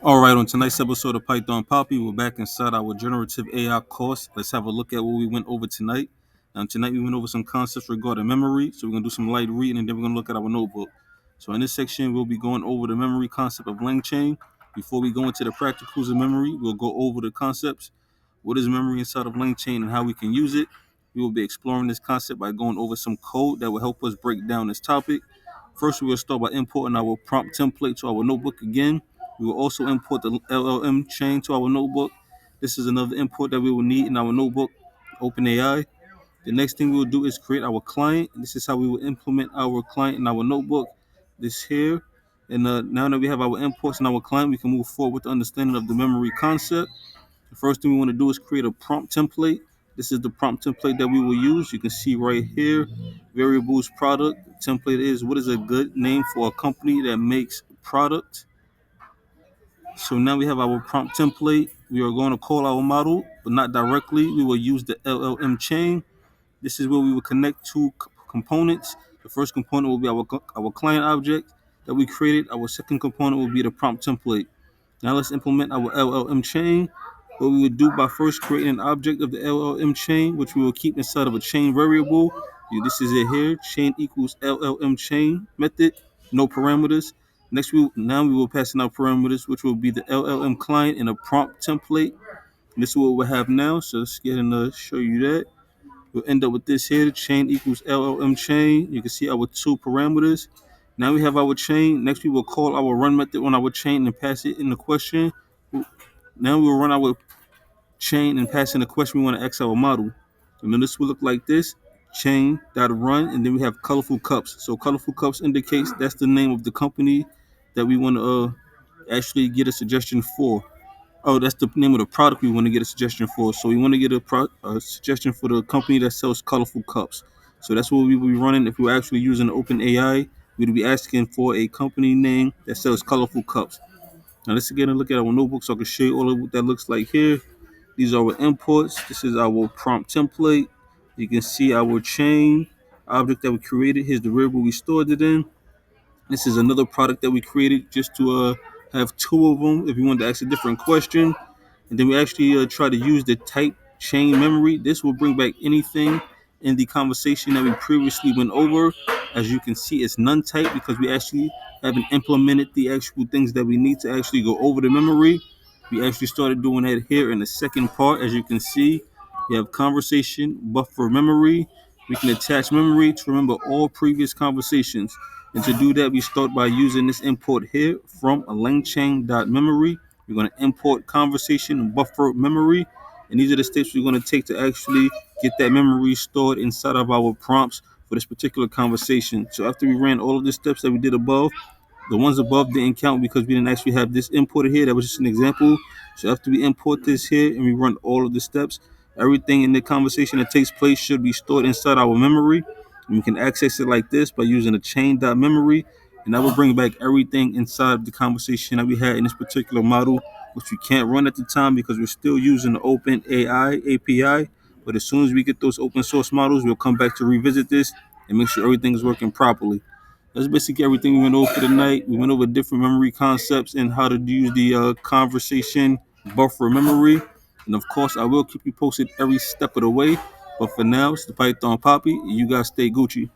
All right, on tonight's episode of Python Papi, we're back inside our generative AI course. Let's have a look at what we went over tonight. Tonight we went over some concepts regarding memory, so we're going to do some light reading and then we're going to look at our notebook. So in this section, we'll be going over the memory concept of LangChain. Before we go into the practicals of memory, we'll go over the concepts. What is memory inside of LangChain and how we can use it? We will be exploring this concept by going over some code that will help us break down this topic. First, we will start by importing our prompt template to our notebook again. We will also import the LLM chain to our notebook. This is another import that we will need in our notebook, OpenAI. The next thing we will do is create our client. This is how we will implement our client in our notebook. This here. And now that we have our imports in our client, we can move forward with the understanding of the memory concept. The first thing we want to do is create a prompt template. This is the prompt template that we will use. You can see right here, variables product. Template is what is a good name for a company that makes product. So now we have our prompt template. We are going to call our model, but not directly. We will use the LLM chain. This is where we will connect two components. The first component will be our client object that we created. Our second component will be the prompt template. Now let's implement our LLM chain. What we would do by first creating an object of the LLM chain, which we will keep inside of a chain variable. This is it here. Chain equals LLM chain method, no parameters. Next, now we will pass in our parameters, which will be the LLM client and a prompt template. And this is what we'll have now. So let's get in to show you that. We'll end up with this here. Chain equals LLM chain. You can see our two parameters. Now we have our chain. Next, we will call our run method on our chain and pass it in the question. Now we will run our chain and pass in the question we want to ask our model. And then this will look like this. Chain dot run, and then we have colorful cups. So colorful cups indicates that's the name of the company that we want to actually get a suggestion for. Oh, that's the name of the product we want to get a suggestion for. So we want to get a suggestion for the company that sells colorful cups. So that's what we will be running if we were actually using OpenAI. We'd be asking for a company name that sells colorful cups. Now let's again look at our notebook so I can show you all of what that looks like here. These are our imports. This is our prompt template. You can see our chain object that we created. Here's the variable we stored it in. This is another product that we created just to have two of them if you wanted to ask a different question. And then we actually try to use the type chain memory. This will bring back anything in the conversation that we previously went over. As you can see, it's none type because we actually haven't implemented the actual things that we need to actually go over the memory. We actually started doing that here in the second part. As you can see, we have conversation, buffer memory. We can attach memory to remember all previous conversations. And to do that, we start by using this import here from a langchain.memory. We're going to import conversation buffer memory. And these are the steps we're going to take to actually get that memory stored inside of our prompts for this particular conversation. So after we ran all of the steps that we did above, the ones above didn't count because we didn't actually have this imported here. That was just an example. So after we import this here and we run all of the steps, everything in the conversation that takes place should be stored inside our memory. And we can access it like this by using a chain.memory. And that will bring back everything inside the conversation that we had in this particular model, which we can't run at the time because we're still using the OpenAI API. But as soon as we get those open source models, we'll come back to revisit this and make sure everything is working properly. That's basically everything we went over tonight. We went over different memory concepts and how to use the conversation buffer memory. And of course, I will keep you posted every step of the way. But for now, it's the Python Poppy. You guys stay Gucci.